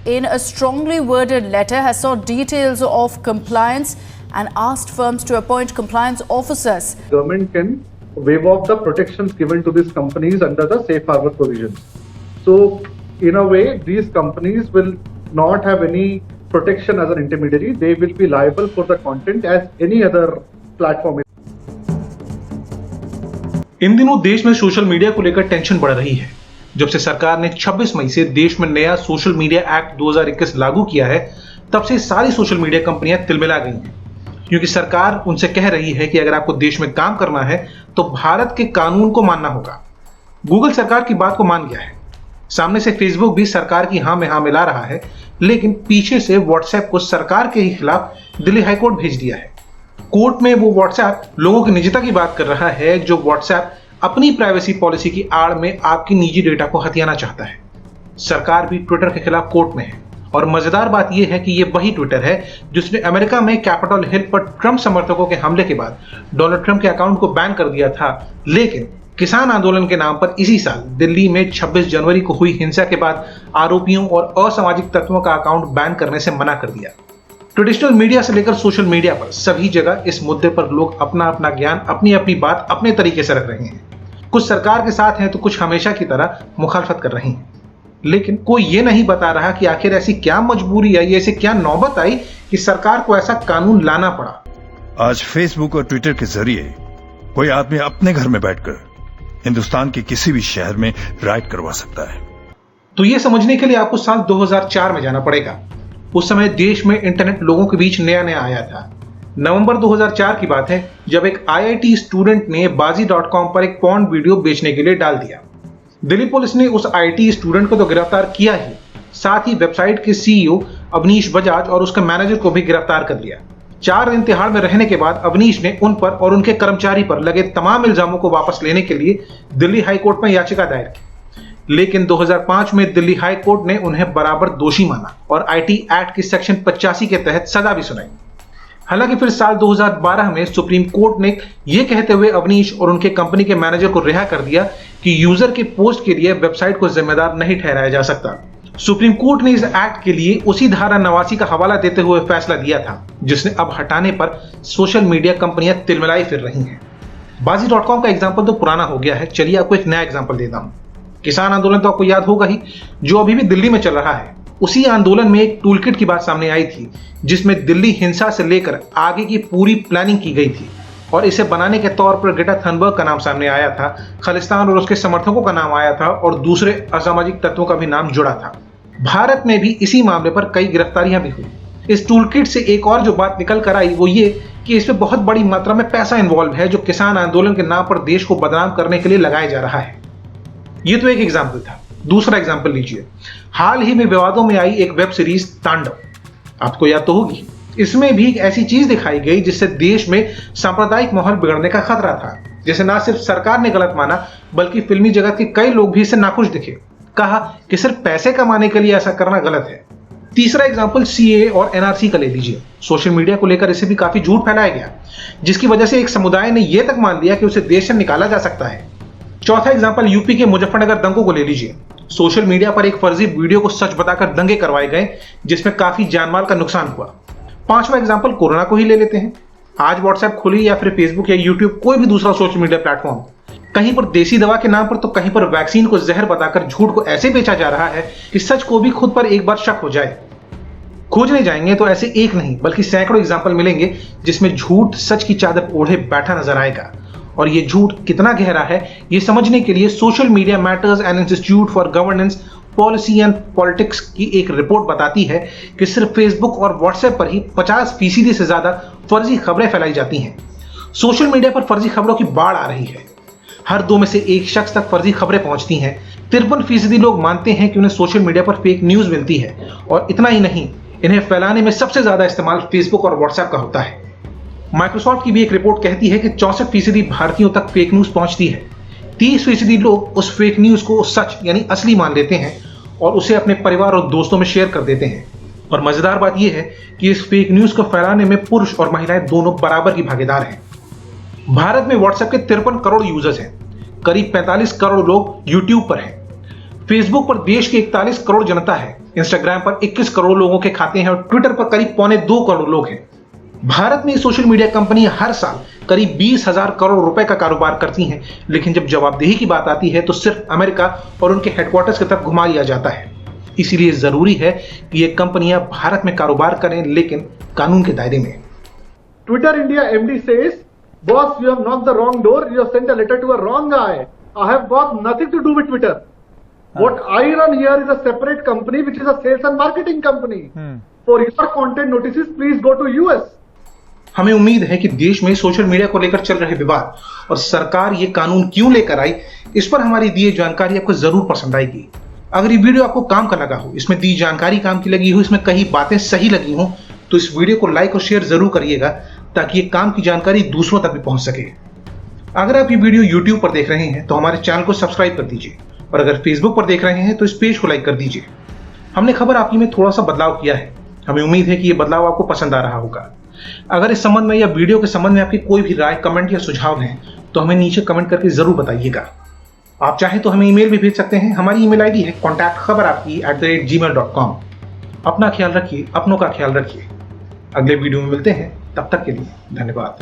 in a strongly worded letter, has sought details of compliance and asked firms to appoint compliance officers. Government can waive off the protections given to these companies under the safe harbor provisions. So, in a way, these companies will not have any protection as an intermediary. They will be liable for the content as any other platform. इन दिनों देश में social media को लेकर tension बढ़ रही है। जब से सरकार ने 26 मई से देश में नया सोशल मीडिया एक्ट 2021 लागू किया है, तब से सारी सोशल मीडिया कंपनियां तिलमिला गई हैं, क्योंकि सरकार उनसे कह रही है कि अगर आपको देश में काम करना है तो भारत के कानून को मानना होगा। गूगल सरकार की बात को मान गया है। सामने से फेसबुक भी सरकार की हाँ में हाँ मिला रहा है, लेकिन पीछे से व्हाट्सएप को सरकार के ही खिलाफ दिल्ली हाईकोर्ट भेज दिया है। कोर्ट में वो व्हाट्सएप लोगों की निजता की बात कर रहा है, जो व्हाट्सएप अपनी प्राइवेसी पॉलिसी की आड़ में आपकी निजी डेटा को हथियाना चाहता है। सरकार भी ट्विटर के खिलाफ कोर्ट में है, और मजेदार बात यह है कि यह वही ट्विटर है जिसने अमेरिका में कैपिटल हिल पर ट्रंप समर्थकों के हमले के बाद डोनाल्ड ट्रंप के अकाउंट को बैन कर दिया था, लेकिन किसान आंदोलन के नाम पर इसी साल दिल्ली में 26 जनवरी को हुई हिंसा के बाद आरोपियों और असामाजिक तत्वों का अकाउंट बैन करने से मना कर दिया। ट्रेडिशनल मीडिया से लेकर सोशल मीडिया पर सभी जगह इस मुद्दे पर लोग अपना अपना ज्ञान, अपनी अपनी बात अपने तरीके से रख रहे हैं। कुछ सरकार के साथ हैं तो कुछ हमेशा की तरह मुखालफत कर रही हैं, लेकिन कोई ये नहीं बता रहा कि आखिर ऐसी क्या मजबूरी आई, ऐसी क्या नौबत आई कि सरकार को ऐसा कानून लाना पड़ा। आज फेसबुक और ट्विटर के जरिए कोई आदमी अपने घर में बैठकर हिंदुस्तान के किसी भी शहर में राइड करवा सकता है। तो ये समझने के लिए आपको साल 2004 में जाना पड़ेगा। उस समय देश में इंटरनेट लोगों के बीच नया नया आया था। नवंबर 2004 की बात है, जब एक IIT स्टूडेंट ने बाजी.com पर एक पॉर्न वीडियो बेचने के लिए डाल दिया। दिल्ली पुलिस ने उस IT स्टूडेंट को तो गिरफ्तार किया ही, साथ ही वेबसाइट के CEO अवनीश बजाज और उसके मैनेजर को भी गिरफ्तार कर लिया। 4 दिन तिहाड़ में रहने के बाद अवनीश ने उन पर और उनके कर्मचारी पर लगे तमाम इल्जामों को वापस लेने के लिए दिल्ली हाईकोर्ट में याचिका दायर की, लेकिन 2005 में दिल्ली हाईकोर्ट ने उन्हें बराबर दोषी माना और IT एक्ट की सेक्शन 85 के तहत सजा भी सुनाई। हालांकि फिर साल 2012 में सुप्रीम कोर्ट ने यह कहते हुए अवनीश और उनके कंपनी के मैनेजर को रिहा कर दिया कि यूजर के पोस्ट के लिए वेबसाइट को जिम्मेदार नहीं ठहराया जा सकता। सुप्रीम कोर्ट ने इस एक्ट के लिए उसी धारा 89 का हवाला देते हुए फैसला दिया था, जिसने अब हटाने पर सोशल मीडिया कंपनियां तिलमिलाई फिर रही हैं। बाजी.com का एग्जाम्पल तो पुराना हो गया है, चलिए आपको एक नया एग्जाम्पल देता हूं। किसान आंदोलन तो आपको याद होगा ही, जो अभी भी दिल्ली में चल रहा है। उसी आंदोलन में एक टूलकिट की बात सामने आई थी, जिसमें दिल्ली हिंसा से लेकर आगे की पूरी प्लानिंग की गई थी, और इसे बनाने के तौर पर ग्रेटा थनबर्ग का नाम सामने आया था, खालिस्तान और उसके समर्थकों का नाम आया था, और दूसरे असामाजिक तत्वों का भी नाम जुड़ा था। भारत में भी इसी मामले पर कई गिरफ्तारियां भी हुई। इस टूलकिट से एक और जो बात निकल कर आई वो ये कि इसमें बहुत बड़ी मात्रा में पैसा इन्वॉल्व है, जो किसान आंदोलन के नाम पर देश को बदनाम करने के लिए लगाया जा रहा है। ये तो एक एग्जाम्पल था। दूसरा एग्जाम्पल लीजिए, हाल ही में विवादों में आई एक वेब सीरीज तांडव, आपको याद तो होगी। इसमें भी एक ऐसी चीज दिखाई गई जिससे देश में सांप्रदायिक माहौल बिगड़ने का खतरा था, जिसे ना सिर्फ सरकार ने गलत माना, बल्कि फिल्मी जगत के कई लोग भी इससे नाखुश दिखे। कहा कि सिर्फ पैसे कमाने के लिए ऐसा करना गलत है। तीसरा एग्जाम्पल CAA और NRC का ले लीजिए। सोशल मीडिया को लेकर इसे भी काफी झूठ फैलाया गया, जिसकी वजह से एक समुदाय ने यह तक मान लिया कि उसे देश से निकाला जा सकता है। चौथा एग्जाम्पल यूपी के मुजफ्फरनगर दंगों को ले लीजिए। सोशल मीडिया पर एक फर्जी वीडियो को सच बताकर दंगे करवाए गए, जिसमें काफी जानमाल का नुकसान हुआ। पांचवा एग्जाम्पल कोरोना को ही ले लेते हैं। आज व्हाट्सएप खुली या फिर फेसबुक या यूट्यूब, कोई भी दूसरा सोशल मीडिया प्लेटफॉर्म, कहीं पर देसी दवा के नाम पर तो कहीं पर वैक्सीन को जहर बताकर झूठ को ऐसे बेचा जा रहा है कि सच को भी खुद पर एक बार शक हो जाए। खोजने जाएंगे तो ऐसे एक नहीं बल्कि सैकड़ों एग्जाम्पल मिलेंगे, जिसमें झूठ सच की चादर ओढ़े बैठा नजर आएगा। और ये झूठ कितना गहरा है, ये समझने के लिए social media matters and institute for governance policy and politics की एक रिपोर्ट बताती है कि सिर्फ फेसबुक और व्हाट्सएप पर ही 50% से ज्यादा फर्जी खबरें फैलाई जाती हैं। सोशल मीडिया पर फर्जी खबरों की बाढ़ आ रही है। हर 2 में से 1 शख्स तक फर्जी खबरें पहुंचती हैं। 53% लोग मानते हैं कि उन्हें सोशल मीडिया पर फेक न्यूज मिलती है, और इतना ही नहीं, इन्हें फैलाने में सबसे ज्यादा इस्तेमाल फेसबुक और व्हाट्सएप का होता है। माइक्रोसॉफ्ट की भी एक रिपोर्ट कहती है कि 64% भारतीयों तक फेक न्यूज पहुंचती है। 30% लोग उस फेक न्यूज को सच यानी असली मान लेते हैं और उसे अपने परिवार और दोस्तों में शेयर कर देते हैं। और मजेदार बात यह है कि इस फेक न्यूज को फैलाने में पुरुष और महिलाएं दोनों बराबर की भागीदार हैं। भारत में व्हाट्सएप के 53 करोड़ यूजर्स हैं। करीब 45 करोड़ लोग यूट्यूब पर हैं। फेसबुक पर देश की 41 करोड़ जनता है। इंस्टाग्राम पर 21 करोड़ लोगों के खाते हैं और ट्विटर पर करीब 1.25 करोड़ लोग हैं। भारत में सोशल मीडिया कंपनी हर साल करीब 20,000 करोड़ रुपए का कारोबार करती हैं, लेकिन जब जवाबदेही की बात आती है तो सिर्फ अमेरिका और उनके हेडक्वार्टर्स की तरफ घुमा लिया जाता है। इसीलिए जरूरी है कि ये कंपनियां भारत में कारोबार करें, लेकिन कानून के दायरे में। Twitter India MD says, boss, you have knocked the wrong door. You have sent a letter to a wrong guy. I have got nothing to do with Twitter. What I run here is a separate company, which is a sales and marketing company. For your content notices, please go to US. हमें उम्मीद है कि देश में social media को लेकर चल रहे विवाद और सरकार ये कानून क्यों लेकर आई, इस पर हमारी दी जानकारी आपको जरूर पसंद आएगी। अगर ये वीडियो आपको काम का लगा हो, इसमें दी जानकारी काम की लगी हो, इसमें कई बातें सही लगी हो, तो इस वीडियो को लाइक और शेयर जरूर करिएगा ताकि ये काम की जानकारी दूसरों तक भी पहुंच सके। अगर आप ये वीडियो YouTube पर देख रहे हैं तो हमारे चैनल को सब्सक्राइब कर दीजिए, और अगर Facebook पर देख रहे हैं तो इस पेज को लाइक कर दीजिए। हमने खबर आपकी में थोड़ा सा बदलाव किया है। हमें उम्मीद है कि ये बदलाव आपको पसंद आ रहा होगा। अगर इस संबंध में या वीडियो के संबंध में आपकी कोई भी राय, कमेंट या सुझाव है तो हमें नीचे कमेंट करके जरूर बताइएगा। आप चाहें तो हमें ईमेल भी भेज सकते हैं। हमारी ईमेल आईडी है contactkhabarapki@gmail.com। अपना ख्याल रखिए, अपनों का ख्याल रखिए। अगले वीडियो में मिलते हैं, तब तक के लिए धन्यवाद।